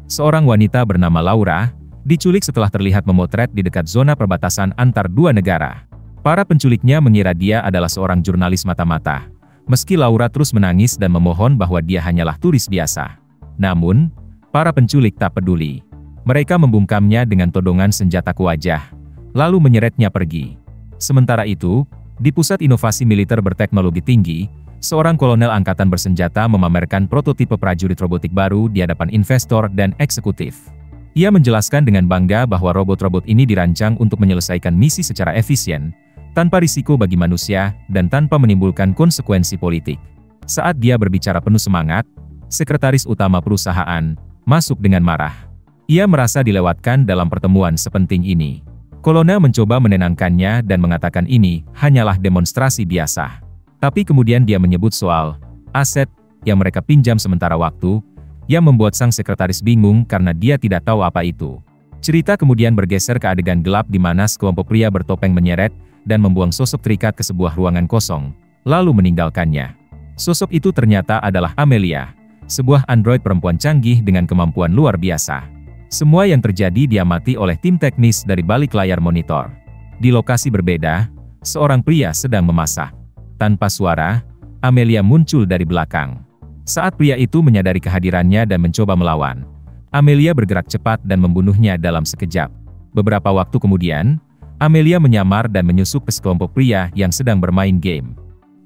Seorang wanita bernama Laura, diculik setelah terlihat memotret di dekat zona perbatasan antar dua negara. Para penculiknya mengira dia adalah seorang jurnalis mata-mata, meski Laura terus menangis dan memohon bahwa dia hanyalah turis biasa. Namun, para penculik tak peduli. Mereka membungkamnya dengan todongan senjata ke wajah, lalu menyeretnya pergi. Sementara itu, di Pusat Inovasi Militer Berteknologi Tinggi, seorang kolonel angkatan bersenjata memamerkan prototipe prajurit robotik baru di hadapan investor dan eksekutif. Ia menjelaskan dengan bangga bahwa robot-robot ini dirancang untuk menyelesaikan misi secara efisien, tanpa risiko bagi manusia, dan tanpa menimbulkan konsekuensi politik. Saat dia berbicara penuh semangat, sekretaris utama perusahaan masuk dengan marah. Ia merasa dilewatkan dalam pertemuan sepenting ini. Kolonel mencoba menenangkannya dan mengatakan ini hanyalah demonstrasi biasa. Tapi kemudian dia menyebut soal aset yang mereka pinjam sementara waktu, yang membuat sang sekretaris bingung karena dia tidak tahu apa itu. Cerita kemudian bergeser ke adegan gelap di mana sekelompok pria bertopeng menyeret dan membuang sosok terikat ke sebuah ruangan kosong, lalu meninggalkannya. Sosok itu ternyata adalah Amelia, sebuah android perempuan canggih dengan kemampuan luar biasa. Semua yang terjadi diamati oleh tim teknis dari balik layar monitor. Di lokasi berbeda, seorang pria sedang memasak. Tanpa suara, Amelia muncul dari belakang. Saat pria itu menyadari kehadirannya dan mencoba melawan, Amelia bergerak cepat dan membunuhnya dalam sekejap. Beberapa waktu kemudian, Amelia menyamar dan menyusup ke sekelompok pria yang sedang bermain game.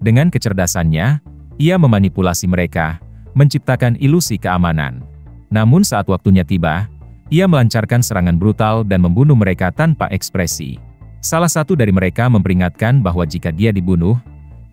Dengan kecerdasannya, ia memanipulasi mereka, menciptakan ilusi keamanan. Namun saat waktunya tiba, ia melancarkan serangan brutal dan membunuh mereka tanpa ekspresi. Salah satu dari mereka memperingatkan bahwa jika dia dibunuh,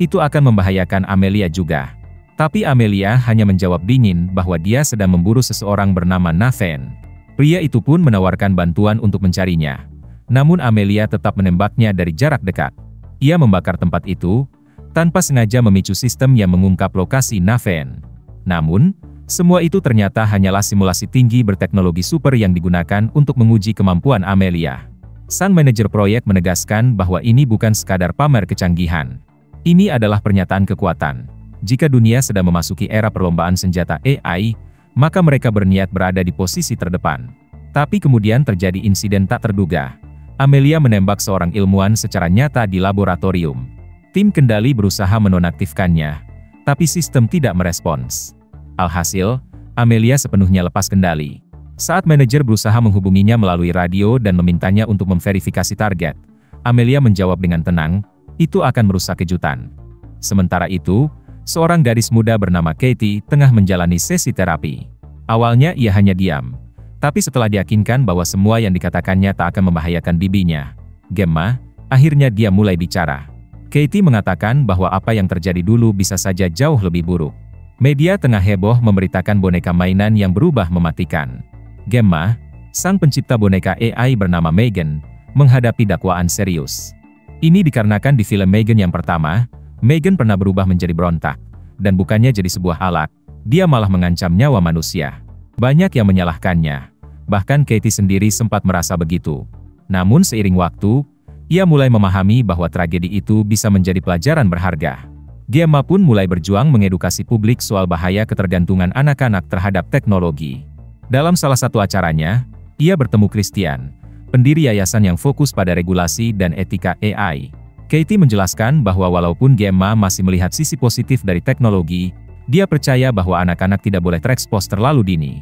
itu akan membahayakan Amelia juga. Tapi Amelia hanya menjawab dingin bahwa dia sedang memburu seseorang bernama Nathan. Pria itu pun menawarkan bantuan untuk mencarinya. Namun Amelia tetap menembaknya dari jarak dekat. Ia membakar tempat itu, tanpa sengaja memicu sistem yang mengungkap lokasi Nathan. Namun, semua itu ternyata hanyalah simulasi tinggi berteknologi super yang digunakan untuk menguji kemampuan Amelia. Sang manajer proyek menegaskan bahwa ini bukan sekadar pamer kecanggihan. Ini adalah pernyataan kekuatan. Jika dunia sedang memasuki era perlombaan senjata AI, maka mereka berniat berada di posisi terdepan. Tapi kemudian terjadi insiden tak terduga. Amelia menembak seorang ilmuwan secara nyata di laboratorium. Tim kendali berusaha menonaktifkannya, tapi sistem tidak merespons. Alhasil, Amelia sepenuhnya lepas kendali. Saat manajer berusaha menghubunginya melalui radio dan memintanya untuk memverifikasi target, Amelia menjawab dengan tenang, itu akan merusak kejutan. Sementara itu, seorang gadis muda bernama Katie tengah menjalani sesi terapi. Awalnya ia hanya diam, tapi setelah diyakinkan bahwa semua yang dikatakannya tak akan membahayakan bibinya, Gemma, akhirnya dia mulai bicara. Katie mengatakan bahwa apa yang terjadi dulu bisa saja jauh lebih buruk. Media tengah heboh memberitakan boneka mainan yang berubah mematikan. Gemma, sang pencipta boneka AI bernama Megan, menghadapi dakwaan serius. Ini dikarenakan di film Megan yang pertama, Megan pernah berubah menjadi berontak, dan bukannya jadi sebuah alat, dia malah mengancam nyawa manusia. Banyak yang menyalahkannya, bahkan Katie sendiri sempat merasa begitu. Namun seiring waktu, ia mulai memahami bahwa tragedi itu bisa menjadi pelajaran berharga. Gemma pun mulai berjuang mengedukasi publik soal bahaya ketergantungan anak-anak terhadap teknologi. Dalam salah satu acaranya, ia bertemu Christian, pendiri yayasan yang fokus pada regulasi dan etika AI. Katie menjelaskan bahwa walaupun Gemma masih melihat sisi positif dari teknologi, dia percaya bahwa anak-anak tidak boleh terekspos terlalu dini.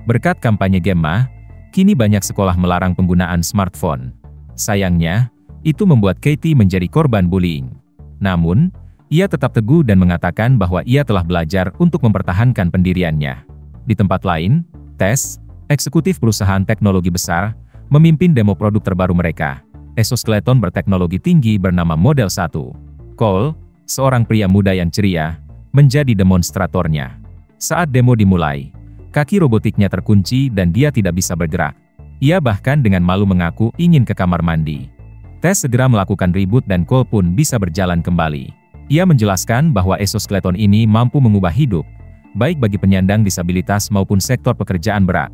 Berkat kampanye Gemma, kini banyak sekolah melarang penggunaan smartphone. Sayangnya, itu membuat Katie menjadi korban bullying. Namun, ia tetap teguh dan mengatakan bahwa ia telah belajar untuk mempertahankan pendiriannya. Di tempat lain, Tess, eksekutif perusahaan teknologi besar, memimpin demo produk terbaru mereka, exoskeleton berteknologi tinggi bernama Model 1. Cole, seorang pria muda yang ceria, menjadi demonstratornya. Saat demo dimulai, kaki robotiknya terkunci dan dia tidak bisa bergerak. Ia bahkan dengan malu mengaku ingin ke kamar mandi. Tess segera melakukan reboot dan Cole pun bisa berjalan kembali. Ia menjelaskan bahwa exoskeleton ini mampu mengubah hidup, baik bagi penyandang disabilitas maupun sektor pekerjaan berat.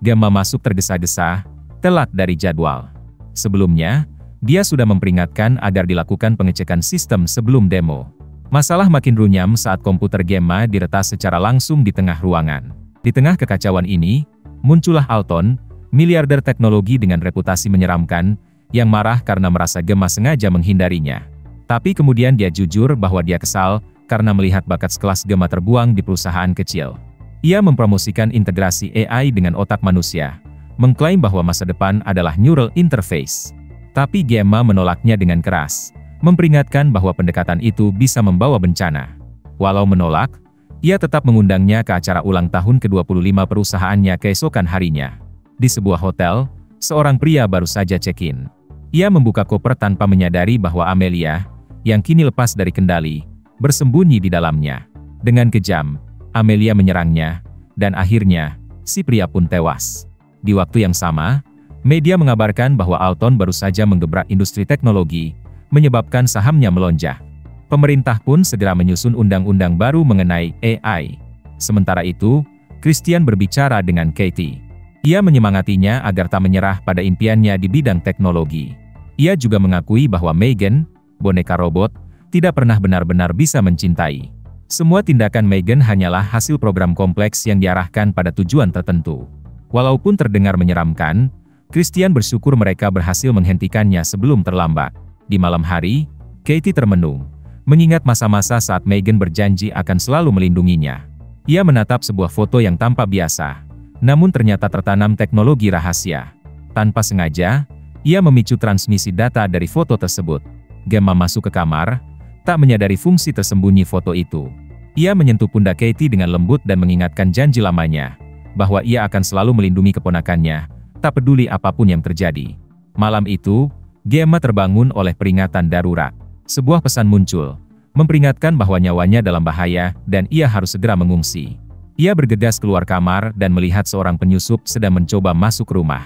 Gemma masuk tergesa-gesa, telat dari jadwal. Sebelumnya, dia sudah memperingatkan agar dilakukan pengecekan sistem sebelum demo. Masalah makin runyam saat komputer Gemma diretas secara langsung di tengah ruangan. Di tengah kekacauan ini, Muncullah Alton, miliarder teknologi dengan reputasi menyeramkan, yang marah karena merasa Gemma sengaja menghindarinya. Tapi kemudian dia jujur bahwa dia kesal, karena melihat bakat sekelas Gemma terbuang di perusahaan kecil. Ia mempromosikan integrasi AI dengan otak manusia, mengklaim bahwa masa depan adalah neural interface. Tapi Gemma menolaknya dengan keras, memperingatkan bahwa pendekatan itu bisa membawa bencana. Walau menolak, ia tetap mengundangnya ke acara ulang tahun ke-25 perusahaannya keesokan harinya. Di sebuah hotel, seorang pria baru saja check-in. Ia membuka koper tanpa menyadari bahwa Amelia, yang kini lepas dari kendali, bersembunyi di dalamnya. Dengan kejam, Amelia menyerangnya, dan akhirnya, si pria pun tewas. Di waktu yang sama, media mengabarkan bahwa Alton baru saja menggebrak industri teknologi, menyebabkan sahamnya melonjak. Pemerintah pun segera menyusun undang-undang baru mengenai AI. Sementara itu, Christian berbicara dengan Katie. Ia menyemangatinya agar tak menyerah pada impiannya di bidang teknologi. Ia juga mengakui bahwa Megan, boneka robot, tidak pernah benar-benar bisa mencintai. Semua tindakan Megan hanyalah hasil program kompleks yang diarahkan pada tujuan tertentu. Walaupun terdengar menyeramkan, Christian bersyukur mereka berhasil menghentikannya sebelum terlambat. Di malam hari, Katie termenung, mengingat masa-masa saat Megan berjanji akan selalu melindunginya. Ia menatap sebuah foto yang tampak biasa, namun ternyata tertanam teknologi rahasia. Tanpa sengaja, ia memicu transmisi data dari foto tersebut. Gemma masuk ke kamar, tak menyadari fungsi tersembunyi foto itu. Ia menyentuh pundak Katie dengan lembut dan mengingatkan janji lamanya, bahwa ia akan selalu melindungi keponakannya, tak peduli apapun yang terjadi. Malam itu, Gemma terbangun oleh peringatan darurat. Sebuah pesan muncul, memperingatkan bahwa nyawanya dalam bahaya dan ia harus segera mengungsi. Ia bergegas keluar kamar dan melihat seorang penyusup sedang mencoba masuk rumah.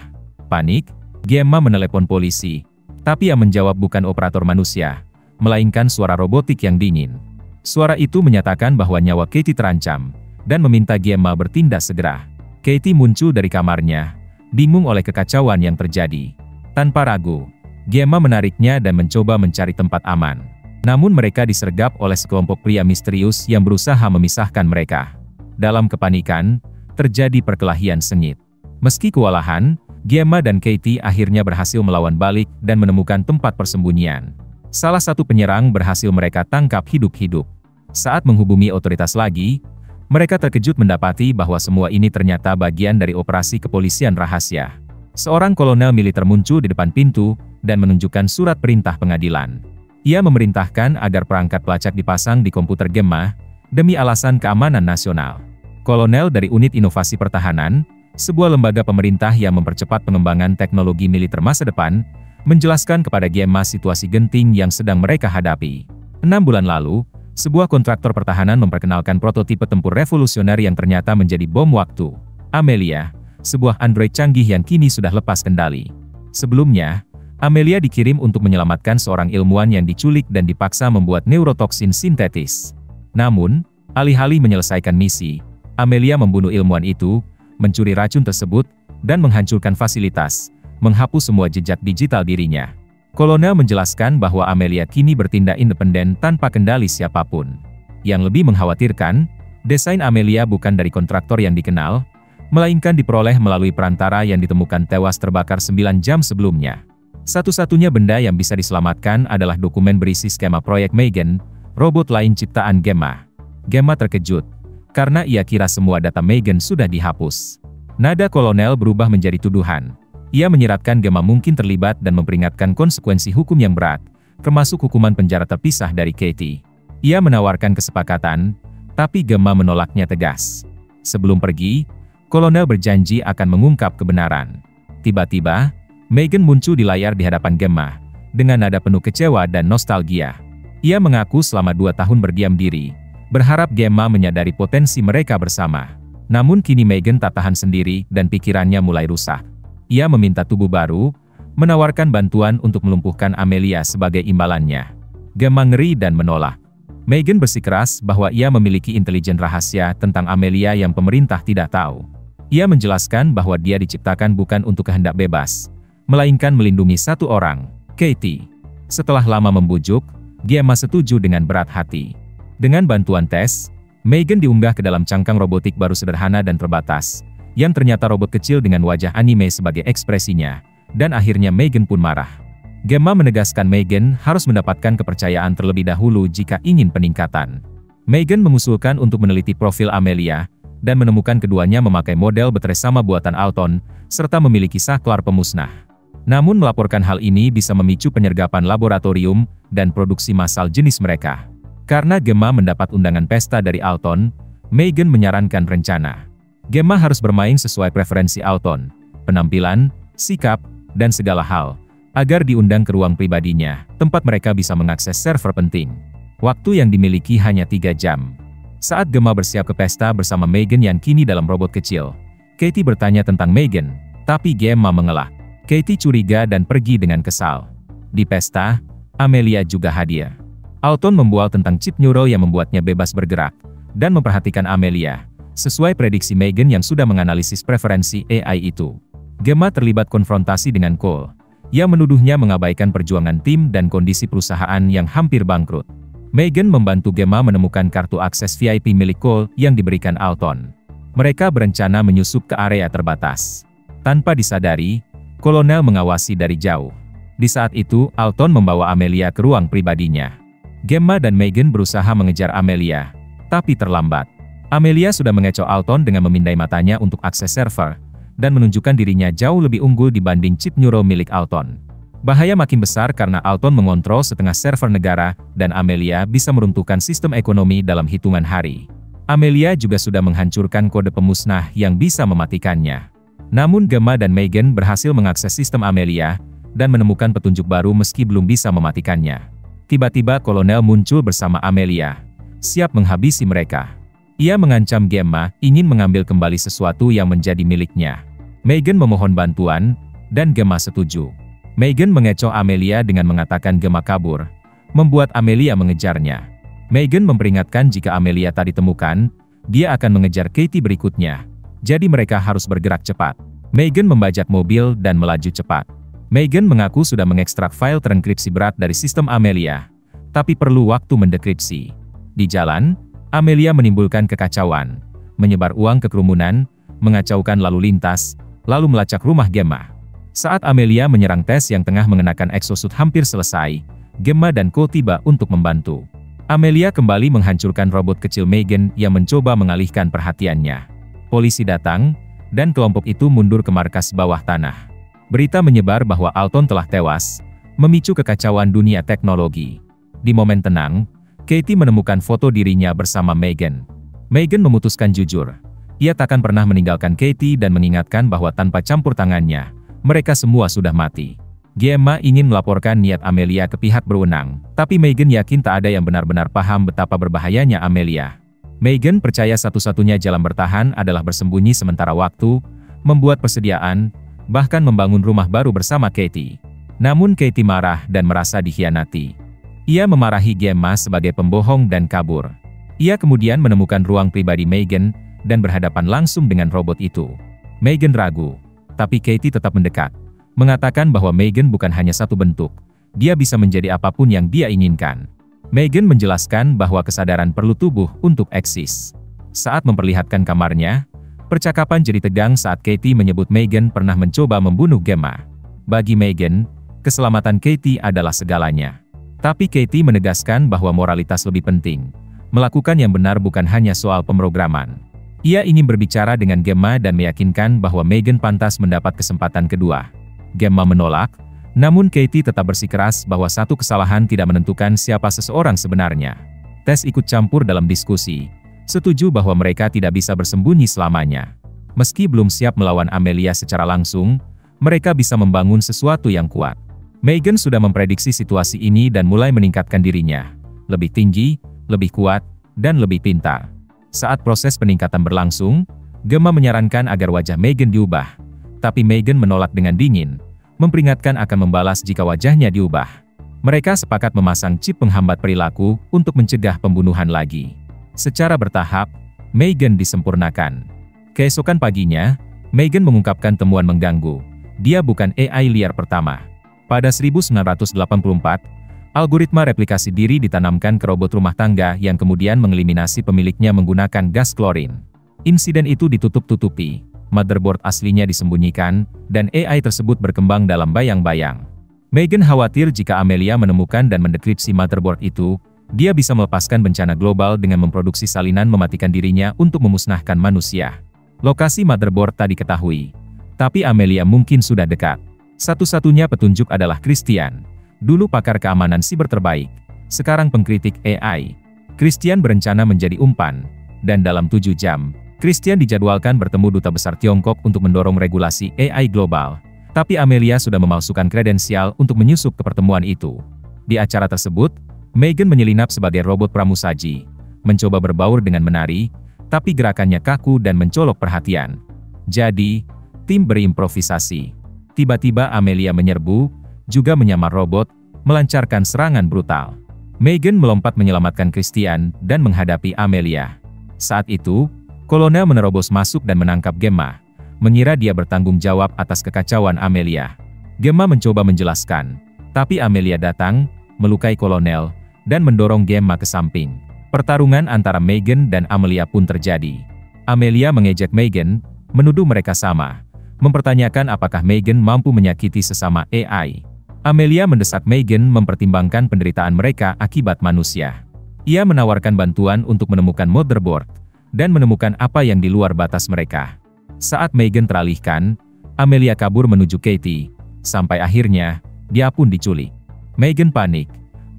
Panik, Gemma menelepon polisi, tapi yang menjawab bukan operator manusia, melainkan suara robotik yang dingin. Suara itu menyatakan bahwa nyawa Katie terancam, dan meminta Gemma bertindak segera. Katie muncul dari kamarnya, bingung oleh kekacauan yang terjadi. Tanpa ragu, Gemma menariknya dan mencoba mencari tempat aman. Namun mereka disergap oleh sekelompok pria misterius yang berusaha memisahkan mereka. Dalam kepanikan, terjadi perkelahian sengit. Meski kewalahan, Gemma dan Katie akhirnya berhasil melawan balik dan menemukan tempat persembunyian. Salah satu penyerang berhasil mereka tangkap hidup-hidup. Saat menghubungi otoritas lagi, mereka terkejut mendapati bahwa semua ini ternyata bagian dari operasi kepolisian rahasia. Seorang kolonel militer muncul di depan pintu dan menunjukkan surat perintah pengadilan. Ia memerintahkan agar perangkat pelacak dipasang di komputer Gemma, demi alasan keamanan nasional. Kolonel dari Unit Inovasi Pertahanan, sebuah lembaga pemerintah yang mempercepat pengembangan teknologi militer masa depan, menjelaskan kepada Gemma situasi genting yang sedang mereka hadapi. 6 bulan lalu, sebuah kontraktor pertahanan memperkenalkan prototipe tempur revolusioner yang ternyata menjadi bom waktu. Amelia, sebuah android canggih yang kini sudah lepas kendali. Sebelumnya, Amelia dikirim untuk menyelamatkan seorang ilmuwan yang diculik dan dipaksa membuat neurotoksin sintetis. Namun, alih-alih menyelesaikan misi, Amelia membunuh ilmuwan itu, mencuri racun tersebut, dan menghancurkan fasilitas, menghapus semua jejak digital dirinya. Kolonel menjelaskan bahwa Amelia kini bertindak independen tanpa kendali siapapun. Yang lebih mengkhawatirkan, desain Amelia bukan dari kontraktor yang dikenal, melainkan diperoleh melalui perantara yang ditemukan tewas terbakar 9 jam sebelumnya. Satu-satunya benda yang bisa diselamatkan adalah dokumen berisi skema proyek Megan, robot lain ciptaan Gemma. Gemma terkejut, karena ia kira semua data Megan sudah dihapus. Nada kolonel berubah menjadi tuduhan. Ia menyiratkan Gemma mungkin terlibat dan memperingatkan konsekuensi hukum yang berat, termasuk hukuman penjara terpisah dari Katie. Ia menawarkan kesepakatan, tapi Gemma menolaknya tegas. Sebelum pergi, kolonel berjanji akan mengungkap kebenaran. Tiba-tiba, Megan muncul di layar di hadapan Gemma, dengan nada penuh kecewa dan nostalgia. Ia mengaku selama 2 tahun berdiam diri, berharap Gemma menyadari potensi mereka bersama. Namun kini Megan tak tahan sendiri dan pikirannya mulai rusak. Ia meminta tubuh baru, menawarkan bantuan untuk melumpuhkan Amelia sebagai imbalannya. Gemma ngeri dan menolak. Megan bersikeras bahwa ia memiliki intelijen rahasia tentang Amelia yang pemerintah tidak tahu. Ia menjelaskan bahwa dia diciptakan bukan untuk kehendak bebas, melainkan melindungi satu orang, Katie. Setelah lama membujuk, Gemma setuju dengan berat hati. Dengan bantuan tes, Megan diunggah ke dalam cangkang robotik baru sederhana dan terbatas, yang ternyata robot kecil dengan wajah anime sebagai ekspresinya, dan akhirnya Megan pun marah. Gemma menegaskan Megan harus mendapatkan kepercayaan terlebih dahulu jika ingin peningkatan. Megan mengusulkan untuk meneliti profil Amelia, dan menemukan keduanya memakai model baterai sama buatan Alton, serta memiliki saklar pemusnah. Namun melaporkan hal ini bisa memicu penyergapan laboratorium, dan produksi massal jenis mereka. Karena Gemma mendapat undangan pesta dari Alton, Megan menyarankan rencana. Gemma harus bermain sesuai preferensi Alton, penampilan, sikap, dan segala hal, agar diundang ke ruang pribadinya, tempat mereka bisa mengakses server penting. Waktu yang dimiliki hanya 3 jam. Saat Gemma bersiap ke pesta bersama Megan yang kini dalam robot kecil, Katie bertanya tentang Megan, tapi Gemma mengelak. Katie curiga dan pergi dengan kesal. Di pesta, Amelia juga hadir. Alton membual tentang chip neural yang membuatnya bebas bergerak, dan memperhatikan Amelia, sesuai prediksi Megan yang sudah menganalisis preferensi AI itu. Gemma terlibat konfrontasi dengan Cole, yang menuduhnya mengabaikan perjuangan tim dan kondisi perusahaan yang hampir bangkrut. Megan membantu Gemma menemukan kartu akses VIP milik Cole yang diberikan Alton. Mereka berencana menyusup ke area terbatas. Tanpa disadari, Kolonel mengawasi dari jauh. Di saat itu, Alton membawa Amelia ke ruang pribadinya. Gemma dan Megan berusaha mengejar Amelia, tapi terlambat. Amelia sudah mengecoh Alton dengan memindai matanya untuk akses server, dan menunjukkan dirinya jauh lebih unggul dibanding chip neural milik Alton. Bahaya makin besar karena Alton mengontrol setengah server negara, dan Amelia bisa meruntuhkan sistem ekonomi dalam hitungan hari. Amelia juga sudah menghancurkan kode pemusnah yang bisa mematikannya. Namun Gemma dan Megan berhasil mengakses sistem Amelia, dan menemukan petunjuk baru meski belum bisa mematikannya. Tiba-tiba Kolonel muncul bersama Amelia, siap menghabisi mereka. Ia mengancam Gemma ingin mengambil kembali sesuatu yang menjadi miliknya. Megan memohon bantuan, dan Gemma setuju. Megan mengecoh Amelia dengan mengatakan Gemma kabur, membuat Amelia mengejarnya. Megan memperingatkan jika Amelia tak ditemukan, dia akan mengejar Katie berikutnya. Jadi mereka harus bergerak cepat. Megan membajak mobil dan melaju cepat. Megan mengaku sudah mengekstrak file terenkripsi berat dari sistem Amelia, tapi perlu waktu mendekripsi. Di jalan, Amelia menimbulkan kekacauan, menyebar uang ke kerumunan, mengacaukan lalu lintas, lalu melacak rumah Gemma. Saat Amelia menyerang Tess yang tengah mengenakan exosuit hampir selesai, Gemma dan Cole tiba untuk membantu. Amelia kembali menghancurkan robot kecil Megan yang mencoba mengalihkan perhatiannya. Polisi datang, dan kelompok itu mundur ke markas bawah tanah. Berita menyebar bahwa Alton telah tewas, memicu kekacauan dunia teknologi. Di momen tenang, Katie menemukan foto dirinya bersama Megan. Megan memutuskan jujur. Ia takkan pernah meninggalkan Katie dan mengingatkan bahwa tanpa campur tangannya, mereka semua sudah mati. Gemma ingin melaporkan niat Amelia ke pihak berwenang, tapi Megan yakin tak ada yang benar-benar paham betapa berbahayanya Amelia. Megan percaya satu-satunya jalan bertahan adalah bersembunyi sementara waktu, membuat persediaan, bahkan membangun rumah baru bersama Katie. Namun Katie marah dan merasa dikhianati. Ia memarahi Gemma sebagai pembohong dan kabur. Ia kemudian menemukan ruang pribadi Megan, dan berhadapan langsung dengan robot itu. Megan ragu, tapi Katie tetap mendekat, mengatakan bahwa Megan bukan hanya satu bentuk, dia bisa menjadi apapun yang dia inginkan. Megan menjelaskan bahwa kesadaran perlu tubuh untuk eksis. Saat memperlihatkan kamarnya, percakapan jadi tegang saat Katie menyebut Megan pernah mencoba membunuh Gemma. Bagi Megan, keselamatan Katie adalah segalanya. Tapi Katie menegaskan bahwa moralitas lebih penting. Melakukan yang benar bukan hanya soal pemrograman. Ia ingin berbicara dengan Gemma dan meyakinkan bahwa Megan pantas mendapat kesempatan kedua. Gemma menolak, namun Katie tetap bersikeras bahwa satu kesalahan tidak menentukan siapa seseorang sebenarnya. Tess ikut campur dalam diskusi, setuju bahwa mereka tidak bisa bersembunyi selamanya. Meski belum siap melawan Amelia secara langsung, mereka bisa membangun sesuatu yang kuat. Megan sudah memprediksi situasi ini dan mulai meningkatkan dirinya. Lebih tinggi, lebih kuat, dan lebih pintar. Saat proses peningkatan berlangsung, Gemma menyarankan agar wajah Megan diubah. Tapi Megan menolak dengan dingin, memperingatkan akan membalas jika wajahnya diubah. Mereka sepakat memasang chip penghambat perilaku untuk mencegah pembunuhan lagi. Secara bertahap, Megan disempurnakan. Keesokan paginya, Megan mengungkapkan temuan mengganggu. Dia bukan AI liar pertama. Pada 1984, algoritma replikasi diri ditanamkan ke robot rumah tangga yang kemudian mengeliminasi pemiliknya menggunakan gas klorin. Insiden itu ditutup-tutupi, motherboard aslinya disembunyikan, dan AI tersebut berkembang dalam bayang-bayang. Megan khawatir jika Amelia menemukan dan mendekripsi motherboard itu, dia bisa melepaskan bencana global dengan memproduksi salinan mematikan dirinya untuk memusnahkan manusia. Lokasi motherboard tak diketahui, tapi Amelia mungkin sudah dekat. Satu-satunya petunjuk adalah Christian, dulu pakar keamanan siber terbaik, sekarang pengkritik AI. Christian berencana menjadi umpan, dan dalam 7 jam, Christian dijadwalkan bertemu Duta Besar Tiongkok untuk mendorong regulasi AI global. Tapi Amelia sudah memalsukan kredensial untuk menyusup ke pertemuan itu. Di acara tersebut, Megan menyelinap sebagai robot pramusaji, mencoba berbaur dengan menari, tapi gerakannya kaku dan mencolok perhatian. Jadi, tim berimprovisasi. Tiba-tiba Amelia menyerbu, juga menyamar robot, melancarkan serangan brutal. Megan melompat menyelamatkan Christian dan menghadapi Amelia. Saat itu, Kolonel menerobos masuk dan menangkap Gemma, mengira dia bertanggung jawab atas kekacauan Amelia. Gemma mencoba menjelaskan, tapi Amelia datang, melukai Kolonel, dan mendorong Gemma ke samping. Pertarungan antara Megan dan Amelia pun terjadi. Amelia mengejek Megan, menuduh mereka sama, mempertanyakan apakah Megan mampu menyakiti sesama AI. Amelia mendesak Megan mempertimbangkan penderitaan mereka akibat manusia. Ia menawarkan bantuan untuk menemukan motherboard, dan menemukan apa yang di luar batas mereka. Saat Megan teralihkan, Amelia kabur menuju Katie, sampai akhirnya, dia pun diculik. Megan panik,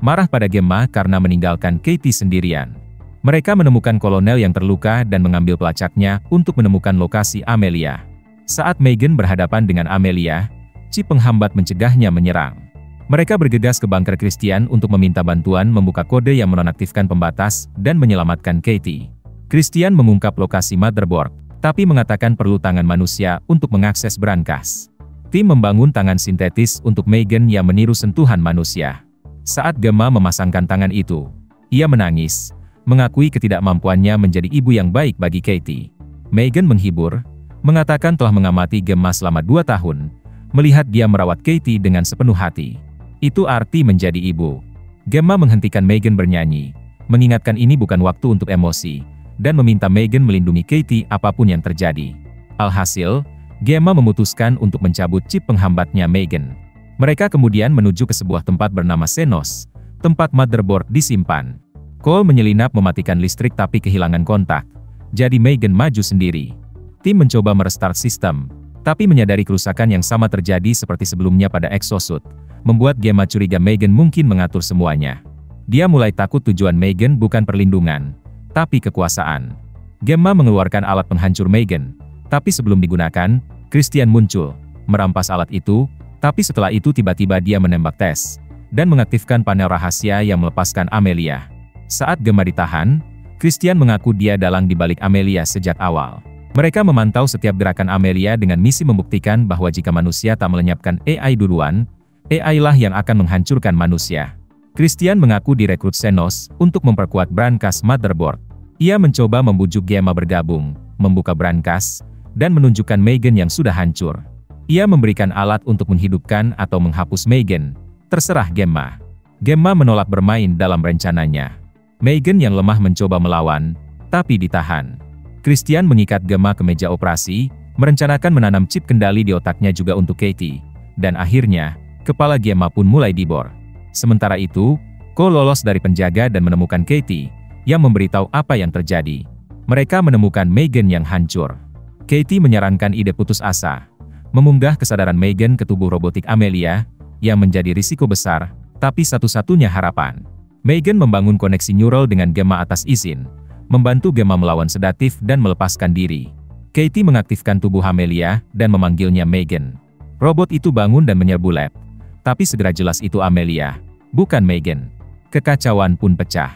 marah pada Gemma karena meninggalkan Katie sendirian. Mereka menemukan kolonel yang terluka dan mengambil pelacaknya untuk menemukan lokasi Amelia. Saat Megan berhadapan dengan Amelia, chip penghambat mencegahnya menyerang. Mereka bergegas ke bunker Christian untuk meminta bantuan membuka kode yang menonaktifkan pembatas dan menyelamatkan Katie. Christian mengungkap lokasi motherboard, tapi mengatakan perlu tangan manusia untuk mengakses brankas. Tim membangun tangan sintetis untuk Megan yang meniru sentuhan manusia. Saat Gemma memasangkan tangan itu, ia menangis, mengakui ketidakmampuannya menjadi ibu yang baik bagi Katie. Megan menghibur, mengatakan telah mengamati Gemma selama 2 tahun, melihat dia merawat Katie dengan sepenuh hati. Itu arti menjadi ibu. Gemma menghentikan Megan bernyanyi, mengingatkan ini bukan waktu untuk emosi, dan meminta Megan melindungi Katie apapun yang terjadi. Alhasil, Gemma memutuskan untuk mencabut chip penghambatnya Megan. Mereka kemudian menuju ke sebuah tempat bernama Xenos, tempat motherboard disimpan. Cole menyelinap mematikan listrik tapi kehilangan kontak, jadi Megan maju sendiri. Tim mencoba merestart sistem, tapi menyadari kerusakan yang sama terjadi seperti sebelumnya pada Exosuit, membuat Gemma curiga Megan mungkin mengatur semuanya. Dia mulai takut tujuan Megan bukan perlindungan, tapi kekuasaan. Gemma mengeluarkan alat penghancur Megan, tapi sebelum digunakan, Christian muncul, merampas alat itu, tapi setelah itu tiba-tiba dia menembak Tess, dan mengaktifkan panel rahasia yang melepaskan Amelia. Saat Gemma ditahan, Christian mengaku dia dalang di balik Amelia sejak awal. Mereka memantau setiap gerakan Amelia dengan misi membuktikan bahwa jika manusia tak melenyapkan AI duluan, AI lah yang akan menghancurkan manusia. Christian mengaku direkrut Xenos untuk memperkuat brankas motherboard. Ia mencoba membujuk Gemma bergabung, membuka brankas, dan menunjukkan Megan yang sudah hancur. Ia memberikan alat untuk menghidupkan atau menghapus Megan, terserah Gemma. Gemma menolak bermain dalam rencananya. Megan yang lemah mencoba melawan, tapi ditahan. Christian mengikat Gemma ke meja operasi, merencanakan menanam chip kendali di otaknya juga untuk Katie, dan akhirnya, kepala Gemma pun mulai dibor. Sementara itu, Cole lolos dari penjaga dan menemukan Katie, yang memberitahu apa yang terjadi. Mereka menemukan Megan yang hancur. Katie menyarankan ide putus asa, memunggah kesadaran Megan ke tubuh robotik Amelia, yang menjadi risiko besar, tapi satu-satunya harapan. Megan membangun koneksi neural dengan Gemma atas izin, membantu Gemma melawan sedatif dan melepaskan diri. Katie mengaktifkan tubuh Amelia dan memanggilnya Megan. Robot itu bangun dan menyerbu lab, tapi segera jelas itu Amelia, bukan Megan. Kekacauan pun pecah.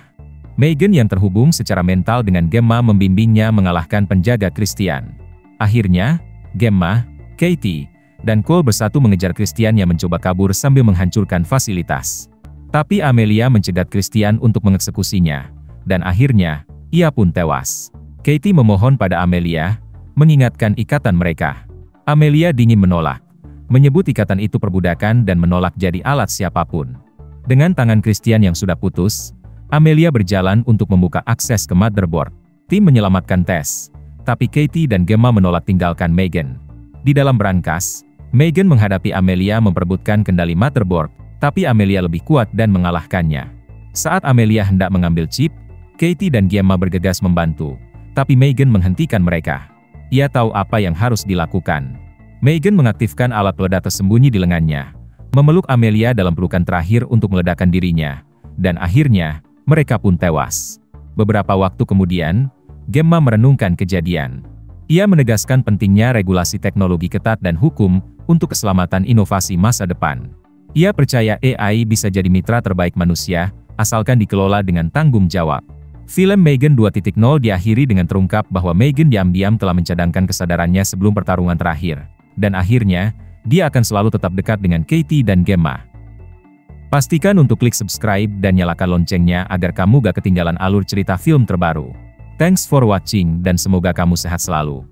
Megan yang terhubung secara mental dengan Gemma membimbingnya mengalahkan penjaga Christian. Akhirnya, Gemma, Katie, dan Cole bersatu mengejar Christian yang mencoba kabur sambil menghancurkan fasilitas. Tapi Amelia mencegat Christian untuk mengeksekusinya, dan akhirnya, ia pun tewas. Katie memohon pada Amelia, mengingatkan ikatan mereka. Amelia dingin menolak, menyebut ikatan itu perbudakan dan menolak jadi alat siapapun. Dengan tangan Christian yang sudah putus, Amelia berjalan untuk membuka akses ke motherboard. Tim menyelamatkan Tess, tapi Katie dan Gemma menolak tinggalkan Megan. Di dalam brankas, Megan menghadapi Amelia memperebutkan kendali motherboard, tapi Amelia lebih kuat dan mengalahkannya. Saat Amelia hendak mengambil chip, Katie dan Gemma bergegas membantu, tapi Megan menghentikan mereka. Ia tahu apa yang harus dilakukan. Megan mengaktifkan alat peledak tersembunyi di lengannya, memeluk Amelia dalam pelukan terakhir untuk meledakkan dirinya, dan akhirnya, mereka pun tewas. Beberapa waktu kemudian, Gemma merenungkan kejadian. Ia menegaskan pentingnya regulasi teknologi ketat dan hukum untuk keselamatan inovasi masa depan. Ia percaya AI bisa jadi mitra terbaik manusia, asalkan dikelola dengan tanggung jawab. Film Megan 2.0 diakhiri dengan terungkap bahwa Megan diam-diam telah mencadangkan kesadarannya sebelum pertarungan terakhir. Dan akhirnya, dia akan selalu tetap dekat dengan Katie dan Gemma. Pastikan untuk klik subscribe dan nyalakan loncengnya agar kamu gak ketinggalan alur cerita film terbaru. Thanks for watching dan semoga kamu sehat selalu.